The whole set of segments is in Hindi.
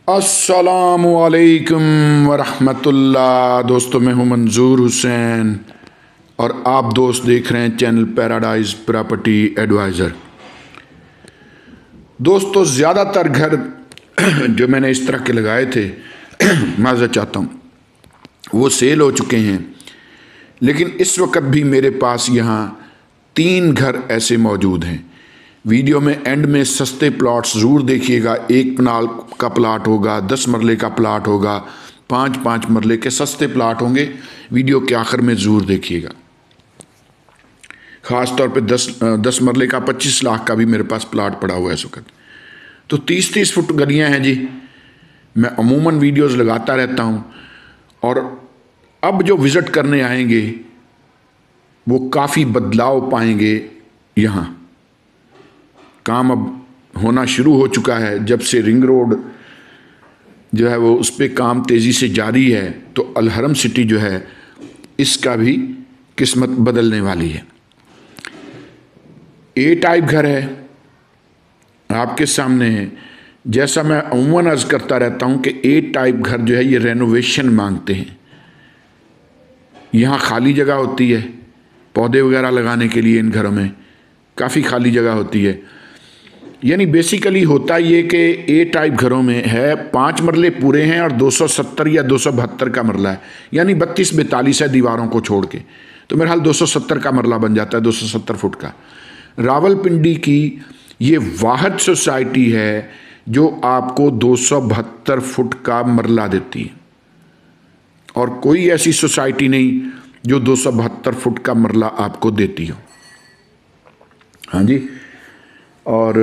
अस्सलामुअलैकुम वरहमतुल्लाह। दोस्तों, मैं हूं मंजूर हुसैन और आप दोस्त देख रहे हैं चैनल पैराडाइज प्रॉपर्टी एडवाइज़र। दोस्तों, ज़्यादातर घर जो मैंने इस तरह के लगाए थे माज़ा चाहता हूँ, वो सेल हो चुके हैं। लेकिन इस वक्त भी मेरे पास यहाँ 3 घर ऐसे मौजूद हैं। वीडियो में एंड में सस्ते प्लॉट्स ज़रूर देखिएगा। 1 कनाल का प्लाट होगा, 10 मरले का प्लाट होगा, 5-5 मरले के सस्ते प्लाट होंगे। वीडियो के आखिर में ज़रूर देखिएगा। ख़ास तौर पे 10 मरले का 25 लाख का भी मेरे पास प्लाट पड़ा हुआ है इस वक्त। तो 30-30 फुट गलियाँ हैं जी। मैं अमूमन वीडियोज़ लगाता रहता हूँ और अब जो विज़िट करने आएंगे वो काफ़ी बदलाव पाएंगे। यहाँ काम अब होना शुरू हो चुका है। जब से रिंग रोड जो है वो उस पर काम तेज़ी से जारी है, तो अलहरम सिटी जो है इसका भी किस्मत बदलने वाली है। ए टाइप घर है, आपके सामने है। जैसा मैं अमूमन अर्ज़ करता रहता हूँ कि ए टाइप घर जो है ये रेनोवेशन मांगते हैं। यहाँ खाली जगह होती है पौधे वगैरह लगाने के लिए। इन घरों में काफ़ी खाली जगह होती है। यानी बेसिकली होता ये कि ए टाइप घरों में है 5 मरले पूरे हैं और 270 या 272 का मरला है, यानी 32-42 है दीवारों को छोड़ के। तो मेरे हाल 270 का मरला बन जाता है, 270 फुट का। रावलपिंडी की ये वाहिद सोसाइटी है जो आपको 272 फुट का मरला देती है, और कोई ऐसी सोसाइटी नहीं जो 272 फुट का मरला आपको देती हो। हाँ जी, और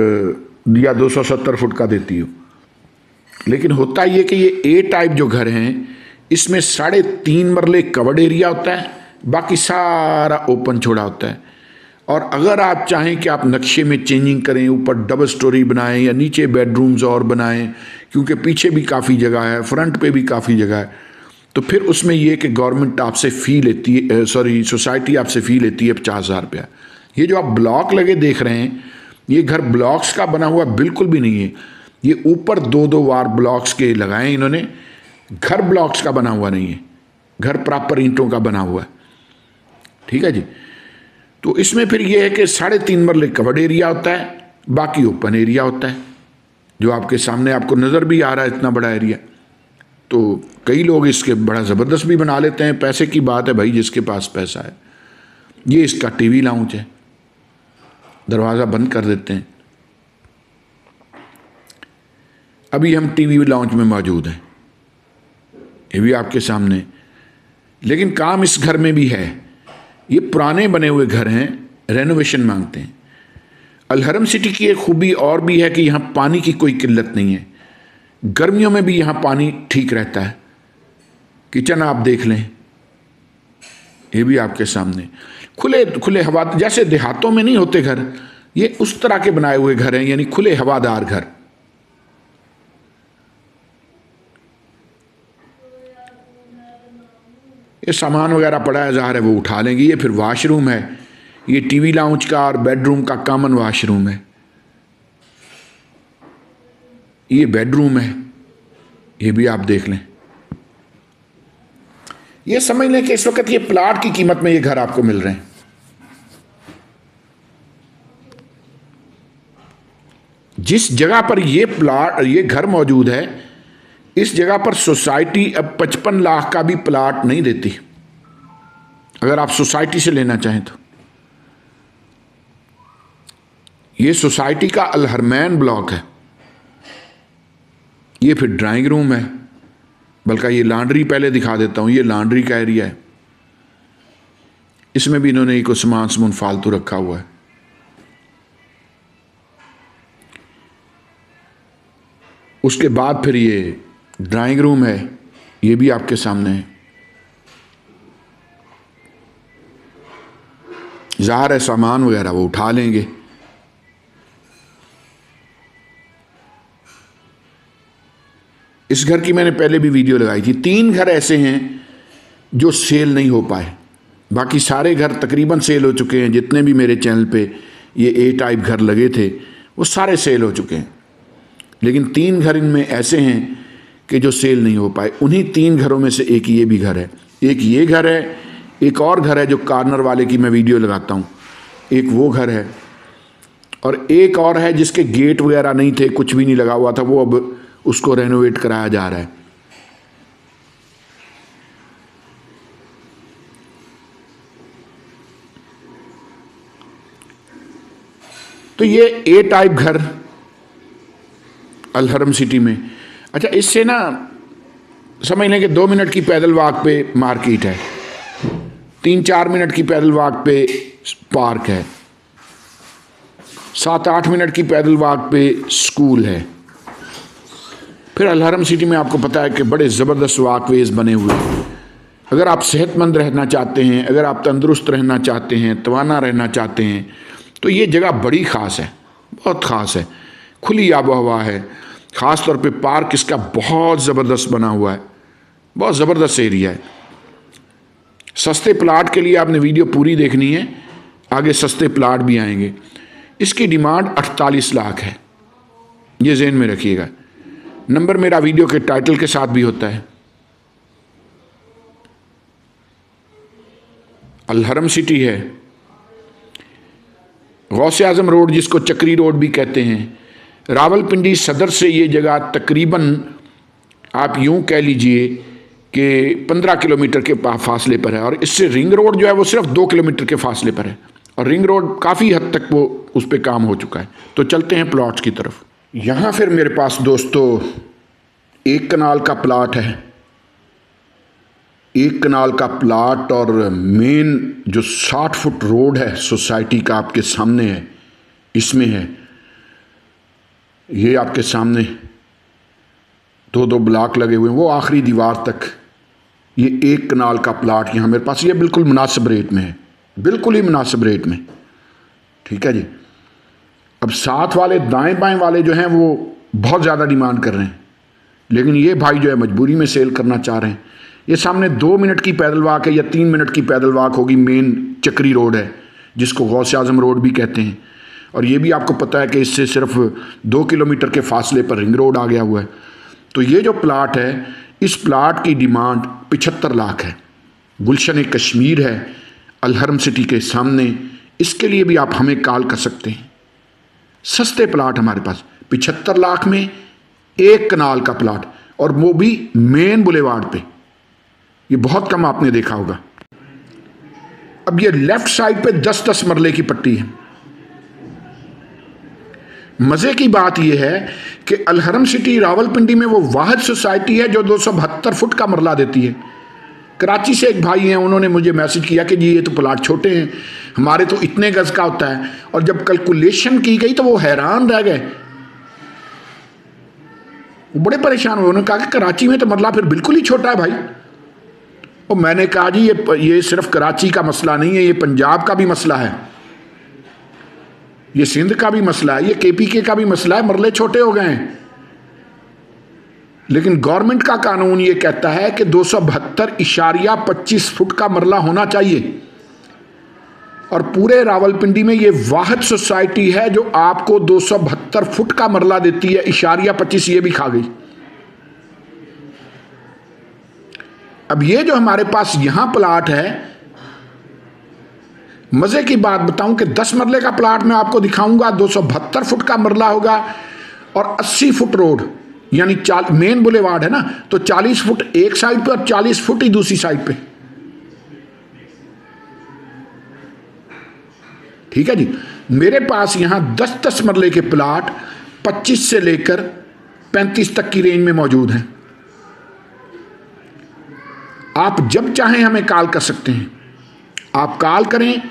या 270 फुट का देती हो। लेकिन होता ये कि ये ए टाइप जो घर हैं इसमें 3.5 मरले कवर्ड एरिया होता है, बाकी सारा ओपन छोड़ा होता है। और अगर आप चाहें कि आप नक्शे में चेंजिंग करें, ऊपर डबल स्टोरी बनाएं या नीचे बेडरूम्स और बनाएं, क्योंकि पीछे भी काफ़ी जगह है, फ्रंट पे भी काफ़ी जगह है, तो फिर उसमें यह कि गवर्नमेंट आपसे फ़ी लेती है, सोसाइटी आपसे फ़ी लेती है 50,000 रुपया। ये जो आप ब्लॉक लगे देख रहे हैं, ये घर ब्लॉक्स का बना हुआ बिल्कुल भी नहीं है। ये ऊपर 2-2 वार ब्लॉक्स के लगाए इन्होंने। घर ब्लॉक्स का बना हुआ नहीं है, घर प्रॉपर ईंटों का बना हुआ है। ठीक है जी। तो इसमें फिर ये है कि 3.5 मरले कवर्ड एरिया होता है, बाकी ओपन एरिया होता है, जो आपके सामने आपको नज़र भी आ रहा है, इतना बड़ा एरिया। तो कई लोग इसके बड़ा ज़बरदस्त भी बना लेते हैं। पैसे की बात है भाई, जिसके पास पैसा है। ये इसका टीवी लाउंज है, दरवाज़ा बंद कर देते हैं। अभी हम टीवी लाउंज में मौजूद हैं, ये भी आपके सामने। लेकिन काम इस घर में भी है। ये पुराने बने हुए घर हैं, रेनोवेशन मांगते हैं। अलहरम सिटी की एक खूबी और भी है कि यहाँ पानी की कोई किल्लत नहीं है। गर्मियों में भी यहाँ पानी ठीक रहता है। किचन आप देख लें, ये भी आपके सामने। खुले खुले हवा, जैसे देहातों में नहीं होते घर, ये उस तरह के बनाए हुए घर हैं, यानी खुले हवादार घर। ये सामान वगैरह पड़ा है, ज़ाहिर है वो उठा लेंगे। ये फिर वॉशरूम है, ये टीवी लाउंज का और बेडरूम का कॉमन वॉशरूम है। ये बेडरूम है, ये भी आप देख लें। ये समझ लें कि इस वक्त ये प्लाट की कीमत में ये घर आपको मिल रहे हैं। जिस जगह पर ये घर मौजूद है, इस जगह पर सोसाइटी अब 55 लाख का भी प्लाट नहीं देती, अगर आप सोसाइटी से लेना चाहें तो। ये सोसाइटी का अलहरमैन ब्लॉक है। ये फिर ड्राइंग रूम है, बल्कि ये लॉन्ड्री पहले दिखा देता हूँ। ये लॉन्ड्री का एरिया है, इसमें भी इन्होंने एक सामान फालतू रखा हुआ है। उसके बाद फिर ये ड्राइंग रूम है, ये भी आपके सामने है। ज़ाहिर है सामान वगैरह वो उठा लेंगे। इस घर की मैंने पहले भी वीडियो लगाई थी। 3 घर ऐसे हैं जो सेल नहीं हो पाए, बाकी सारे घर तकरीबन सेल हो चुके हैं। जितने भी मेरे चैनल पे ये ए टाइप घर लगे थे वो सारे सेल हो चुके हैं। लेकिन 3 घर इनमें ऐसे हैं कि जो सेल नहीं हो पाए। उन्हीं 3 घरों में से एक ये भी घर है, एक ये घर है, एक और घर है जो कार्नर वाले की मैं वीडियो लगाता हूँ, एक वो घर है, और एक और है जिसके गेट वगैरह नहीं थे, कुछ भी नहीं लगा हुआ था, वो अब उसको रेनोवेट कराया जा रहा है। तो ये ए टाइप घर अल हरम सिटी में। अच्छा, इससे ना समझ लें कि 2 मिनट की पैदल वॉक पे मार्केट है, 3-4 मिनट की पैदल वॉक पे पार्क है, 7-8 मिनट की पैदल वॉक पे स्कूल है। फिर अल हरम सिटी में आपको पता है कि बड़े ज़बरदस्त वॉकवेज बने हुए हैं। अगर आप सेहतमंद रहना चाहते हैं, अगर आप तंदुरुस्त रहना चाहते हैं, तवाना रहना चाहते हैं, तो ये जगह बड़ी ख़ास है, बहुत ख़ास है। खुली आबो हवा है, ख़ास तौर पे पार्क इसका बहुत ज़बरदस्त बना हुआ है, बहुत ज़बरदस्त एरिया है। सस्ते प्लाट के लिए आपने वीडियो पूरी देखनी है, आगे सस्ते प्लाट भी आएंगे। इसकी डिमांड 48 लाख है, ये ज़हन में रखिएगा। नंबर मेरा वीडियो के टाइटल के साथ भी होता है। अल हरम सिटी है, गौसे आज़म रोड जिसको चक्री रोड भी कहते हैं, रावलपिंडी सदर से ये जगह तकरीबन आप यूं कह लीजिए कि 15 किलोमीटर के फासले पर है, और इससे रिंग रोड जो है वो सिर्फ 2 किलोमीटर के फासले पर है, और रिंग रोड काफ़ी हद तक वो उस पर काम हो चुका है। तो चलते हैं प्लॉट्स की तरफ। यहाँ फिर मेरे पास दोस्तों 1 कनाल का प्लाट है, 1 कनाल का प्लाट, और मेन जो 60 फुट रोड है सोसाइटी का आपके सामने है, इसमें है। ये आपके सामने 2-2 ब्लॉक लगे हुए हैं, वो आखिरी दीवार तक ये 1 कनाल का प्लाट यहाँ मेरे पास, ये बिल्कुल मुनासिब रेट में है, बिल्कुल ही मुनासिब रेट में। ठीक है जी। अब साथ वाले दाएं बाएं वाले जो हैं वो बहुत ज़्यादा डिमांड कर रहे हैं, लेकिन ये भाई जो है मजबूरी में सेल करना चाह रहे हैं। ये सामने 2 मिनट की पैदल वॉक है या 3 मिनट की पैदल वॉक होगी, मेन चक्री रोड है जिसको गौसे आज़म रोड भी कहते हैं, और ये भी आपको पता है कि इससे सिर्फ 2 किलोमीटर के फासले पर रिंग रोड आ गया हुआ है। तो ये जो प्लाट है, इस प्लाट की डिमांड 75 लाख है। गुलशन कश्मीर है अल हरम सिटी के सामने, इसके लिए भी आप हमें कॉल कर सकते हैं। सस्ते प्लाट हमारे पास 75 लाख में 1 कनाल का प्लाट, और वो भी मेन बुलेवार्ड पे, ये बहुत कम आपने देखा होगा। अब ये लेफ्ट साइड पे 10-10 मरले की पट्टी है। मजे की बात यह है कि अल हरम सिटी रावलपिंडी में वो वाहिद सोसाइटी है जो 272 फुट का मरला देती है। कराची से एक भाई हैं, उन्होंने मुझे मैसेज किया कि जी ये तो प्लाट छोटे हैं, हमारे तो इतने गज का होता है, और जब कैलकुलेशन की गई तो वो हैरान रह गए, वो बड़े परेशान हुए। उन्होंने कहा कि कराची में तो मरला फिर बिल्कुल ही छोटा है भाई। और मैंने कहा जी ये सिर्फ कराची का मसला नहीं है, ये पंजाब का भी मसला है, ये सिंध का भी मसला है, ये KPK का भी मसला है, मरले छोटे हो गए हैं। लेकिन गवर्नमेंट का कानून ये कहता है कि 272.25 फुट का मरला होना चाहिए, और पूरे रावलपिंडी में ये वाहिद सोसाइटी है जो आपको 272 फुट का मरला देती है, .25 ये भी खा गई। अब ये जो हमारे पास यहां प्लाट है, मजे की बात बताऊं कि 10 मरले का प्लाट मैं आपको दिखाऊंगा, 272 फुट का मरला होगा, और 80 फुट रोड, यानी मेन बुलेवार्ड है ना, तो 40 फुट एक साइड पे और 40 फुट ही दूसरी साइड पे। ठीक है जी। मेरे पास यहां 10-10 मरले के प्लाट 25 से लेकर 35 तक की रेंज में मौजूद हैं। आप जब चाहें हमें कॉल कर सकते हैं, आप कॉल करें,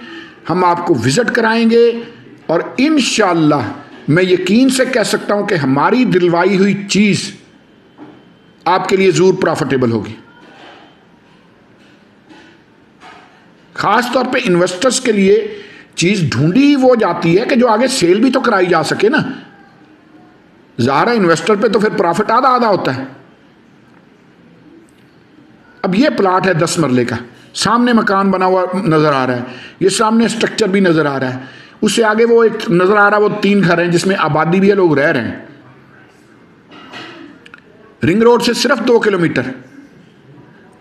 हम आपको विजिट कराएंगे, और इंशाअल्लाह मैं यकीन से कह सकता हूं कि हमारी दिलवाई हुई चीज आपके लिए जरूर प्रॉफिटेबल होगी। खास तौर पे इन्वेस्टर्स के लिए चीज ढूंढी वो जाती है कि जो आगे सेल भी तो कराई जा सके ना। ज़ाहिर है इन्वेस्टर पे तो फिर प्रॉफिट आधा आधा होता है। अब ये प्लाट है 10 मरले का, सामने मकान बना हुआ नजर आ रहा है, ये सामने स्ट्रक्चर भी नजर आ रहा है, उससे आगे वो एक नजर आ रहा है, वो 3 घर हैं जिसमें आबादी भी है, लोग रह रहे हैं। रिंग रोड से सिर्फ 2 किलोमीटर।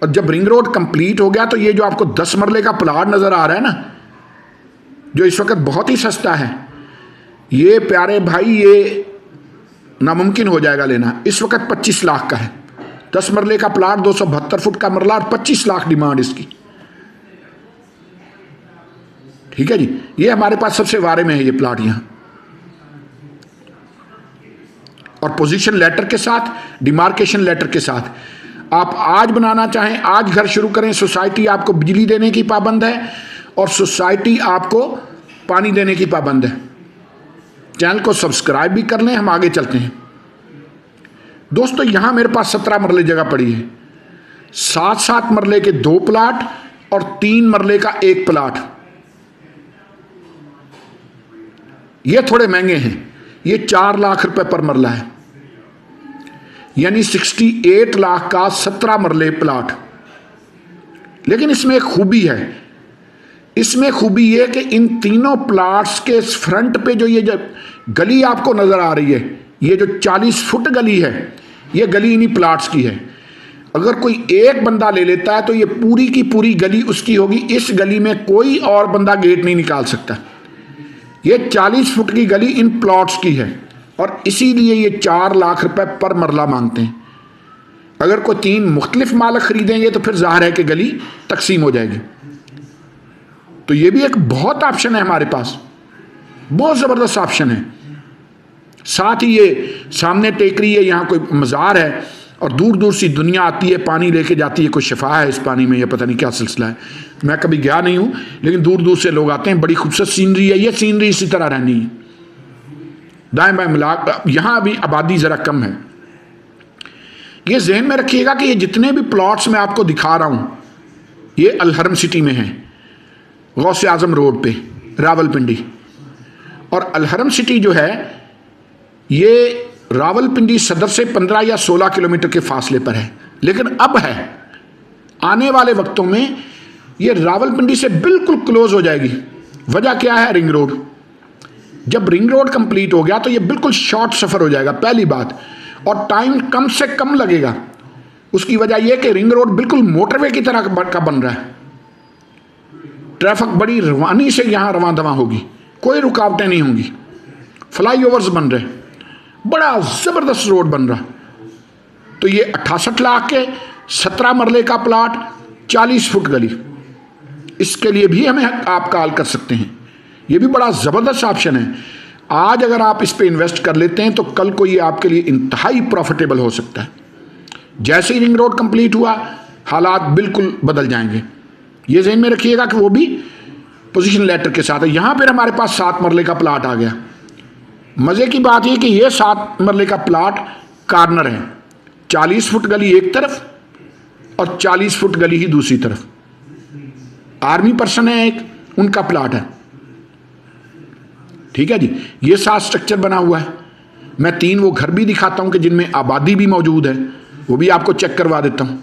और जब रिंग रोड कंप्लीट हो गया तो ये जो आपको 10 मरले का प्लाट नजर आ रहा है ना, जो इस वक्त बहुत ही सस्ता है, ये प्यारे भाई ये नामुमकिन हो जाएगा लेना। इस वक्त 25 लाख का है, 10 मरले का प्लाट, 272 फुट का मरला और 25 लाख डिमांड इसकी। ठीक है जी, ये हमारे पास सबसे वारे में है ये प्लाट यहां, और पोजीशन लेटर के साथ, डिमार्केशन लेटर के साथ। आप आज बनाना चाहें आज घर शुरू करें। सोसाइटी आपको बिजली देने की पाबंद है और सोसाइटी आपको पानी देने की पाबंद है। चैनल को सब्सक्राइब भी कर लें, हम आगे चलते हैं। दोस्तों यहां मेरे पास 17 मरले जगह पड़ी है, 7-7 मरले के 2 प्लाट और 3 मरले का 1 प्लाट। ये थोड़े महंगे हैं, ये 4 लाख रुपए पर मरला है, यानी 68 लाख का 17 मरले प्लाट। लेकिन इसमें एक खूबी है, इसमें खूबी यह कि इन तीनों प्लाट्स के फ्रंट पे जो ये गली आपको नजर आ रही है, ये जो 40 फुट गली है, ये गली इन्हीं प्लाट्स की है। अगर कोई एक बंदा ले लेता है तो ये पूरी की पूरी गली उसकी होगी। इस गली में कोई और बंदा गेट नहीं निकाल सकता। ये 40 फुट की गली इन प्लॉट्स की है और इसीलिए ये 4 लाख रुपए पर मरला मांगते हैं। अगर कोई 3 मुख्तलिफ मालिक खरीदेंगे तो फिर जाहिर है कि गली तकसीम हो जाएगी। तो ये भी एक बहुत ऑप्शन है हमारे पास, बहुत ज़बरदस्त ऑप्शन है। साथ ही ये सामने टेकरी है, यहाँ कोई मज़ार है और दूर दूर से दुनिया आती है, पानी लेके जाती है। कोई शिफा है इस पानी में, या पता नहीं क्या सिलसिला है, मैं कभी गया नहीं हूँ, लेकिन दूर दूर से लोग आते हैं। बड़ी खूबसूरत सीनरी है, ये सीनरी इसी तरह रहनी है। दाएं बाएं मिला, यहाँ अभी आबादी ज़रा कम है। ये जहन में रखिएगा कि ये जितने भी प्लॉट्स मैं आपको दिखा रहा हूँ, ये अलहरम सिटी में हैं, गौसे आजम रोड पे, रावलपिंडी। और अलहरम सिटी जो है ये रावलपिंडी सदर से 15 या 16 किलोमीटर के फासले पर है। लेकिन अब है, आने वाले वक्तों में ये रावलपिंडी से बिल्कुल क्लोज हो जाएगी। वजह क्या है? Ring road. जब रिंग रोड कंप्लीट हो गया तो ये बिल्कुल शॉर्ट सफ़र हो जाएगा, पहली बात, और टाइम कम से कम लगेगा। उसकी वजह यह कि रिंग रोड बिल्कुल मोटरवे की तरह का बन रहा है। ट्रैफिक बड़ी रवानी से यहाँ रवां दवां होगी, कोई रुकावटें नहीं होंगी। फ्लाईओवर्स बन रहे, बड़ा ज़बरदस्त रोड बन रहा। तो ये 68 लाख के 17 मरले का प्लाट, 40 फुट गली, इसके लिए भी हमें आप कॉल कर सकते हैं। ये भी बड़ा ज़बरदस्त ऑप्शन है। आज अगर आप इस पे इन्वेस्ट कर लेते हैं तो कल को ये आपके लिए इंतहाई प्रॉफिटेबल हो सकता है। जैसे ही रिंग रोड कंप्लीट हुआ हालात बिल्कुल बदल जाएंगे। ये ज़हन में रखिएगा कि वो भी पोजीशन लेटर के साथ है। यहाँ पर हमारे पास 7 मरले का प्लाट आ गया। मज़े की बात यह कि ये 7 मरले का प्लाट कार्नर है, 40 फुट गली एक तरफ और 40 फुट गली ही दूसरी तरफ। आर्मी पर्सन है एक, उनका प्लाट है। ठीक है जी, ये 7 स्ट्रक्चर बना हुआ है। मैं 3 वो घर भी दिखाता हूं कि जिनमें आबादी भी मौजूद है, वो भी आपको चेक करवा देता हूं।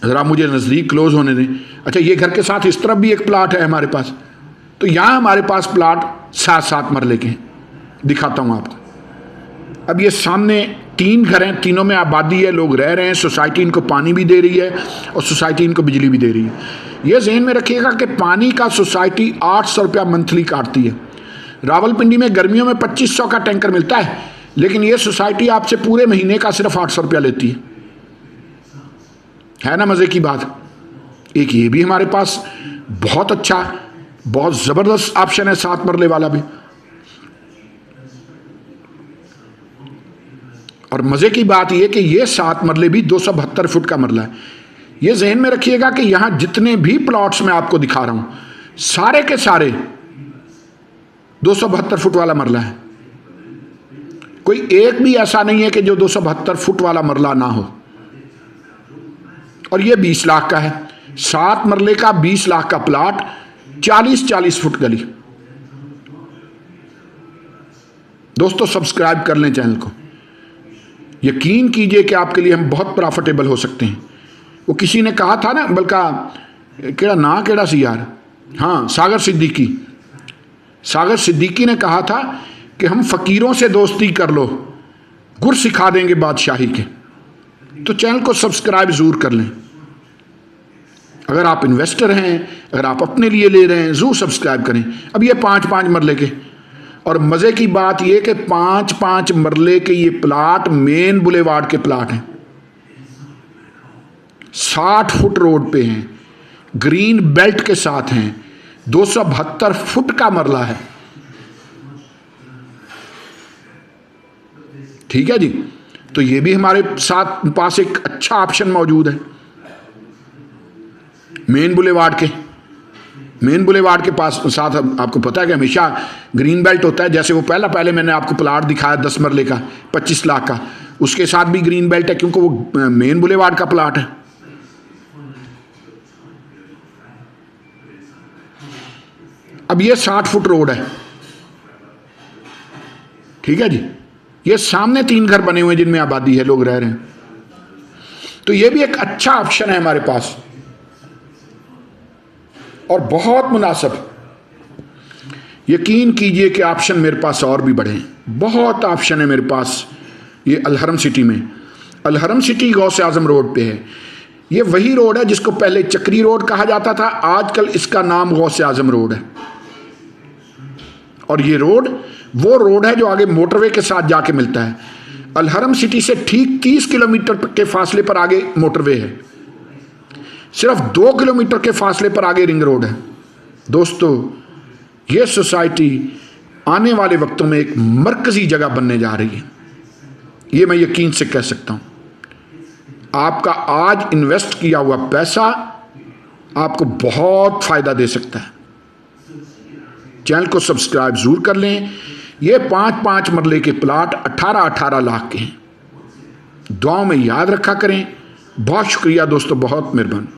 ज़रा मुझे नज़दीक क्लोज होने दें। अच्छा, ये घर के साथ इस तरफ भी एक प्लाट है हमारे पास। तो यहाँ हमारे पास प्लाट 7-7 मरले के हैं, दिखाता हूँ आपको। अब ये सामने 3 घर हैं, तीनों में आबादी है, लोग रह रहे हैं। सोसाइटी इनको पानी भी दे रही है और सोसाइटी इनको बिजली भी दे रही है। ये ज़हन में रखिएगा कि पानी का सोसाइटी 800 रुपया मंथली काटती है। रावलपिंडी में गर्मियों में 2500 का टैंकर मिलता है, लेकिन ये सोसाइटी आपसे पूरे महीने का सिर्फ 800 रुपया लेती है ना मज़े की बात। एक ये भी हमारे पास बहुत अच्छा, बहुत ज़बरदस्त ऑप्शन है 7 मरले वाला भी। और मज़े की बात यह कि ये 7 मरले भी 272 फुट का मरला है। ये जहन में रखिएगा कि यहाँ जितने भी प्लॉट्स मैं आपको दिखा रहा हूँ, सारे के सारे 272 फुट वाला मरला है। कोई एक भी ऐसा नहीं है कि जो 272 फुट वाला मरला ना हो। और ये 20 लाख का है, 7 मरले का 20 लाख का प्लाट, 40-40 फुट गली। दोस्तों सब्सक्राइब कर लें चैनल को, यकीन कीजिए कि आपके लिए हम बहुत प्रॉफिटेबल हो सकते हैं। वो किसी ने कहा था ना, बल्कि केड़ा ना केड़ा सी यार, हाँ, सागर सिद्दीकी ने कहा था कि हम फ़कीरों से दोस्ती कर लो, गुर सिखा देंगे बादशाही के। तो चैनल को सब्सक्राइब ज़रूर कर लें। अगर आप इन्वेस्टर हैं, अगर आप अपने लिए ले रहे हैं, ज़रूर सब्सक्राइब करें। अब ये 5-5 मरले के, और मज़े की बात ये कि 5-5 मरले के ये प्लाट मेन बुलेवार्ड के प्लाट हैं, 60 फुट रोड पे हैं, ग्रीन बेल्ट के साथ हैं, 272 फुट का मरला है। ठीक है जी। तो ये भी हमारे साथ पास एक अच्छा ऑप्शन मौजूद है मेन बुलेवार्ड के पास साथ। आपको पता है कि हमेशा ग्रीन बेल्ट होता है। जैसे वो पहले मैंने आपको प्लाट दिखाया 10 मरले का 25 लाख का, उसके साथ भी ग्रीन बेल्ट है क्योंकि वो मेन बुलेवार्ड का प्लाट है। अब ये 60 फुट रोड है। ठीक है जी। ये सामने 3 घर बने हुए हैं जिनमें आबादी है, लोग रह रहे हैं। तो ये भी एक अच्छा ऑप्शन है हमारे पास और बहुत मुनासिब। यकीन कीजिए कि ऑप्शन मेरे पास और भी बढ़े हैं, बहुत ऑप्शन है मेरे पास। ये अलहरम सिटी में, अलहरम सिटी गौसे आजम रोड पे है। ये वही रोड है जिसको पहले चक्री रोड कहा जाता था, आजकल इसका नाम गौसे आजम रोड है। और ये रोड वो रोड है जो आगे मोटरवे के साथ जाके मिलता है। अलहरम सिटी से ठीक 30 किलोमीटर के फासले पर आगे मोटरवे है, सिर्फ 2 किलोमीटर के फासले पर आगे रिंग रोड है। दोस्तों, ये सोसाइटी आने वाले वक्तों में एक मरकजी जगह बनने जा रही है, ये मैं यकीन से कह सकता हूं। आपका आज इन्वेस्ट किया हुआ पैसा आपको बहुत फायदा दे सकता है। चैनल को सब्सक्राइब जरूर कर लें। ये 5-5 मरले के प्लाट 18-18 लाख के हैं। दुआओं में याद रखा करें। बहुत शुक्रिया दोस्तों, बहुत मेहरबानी।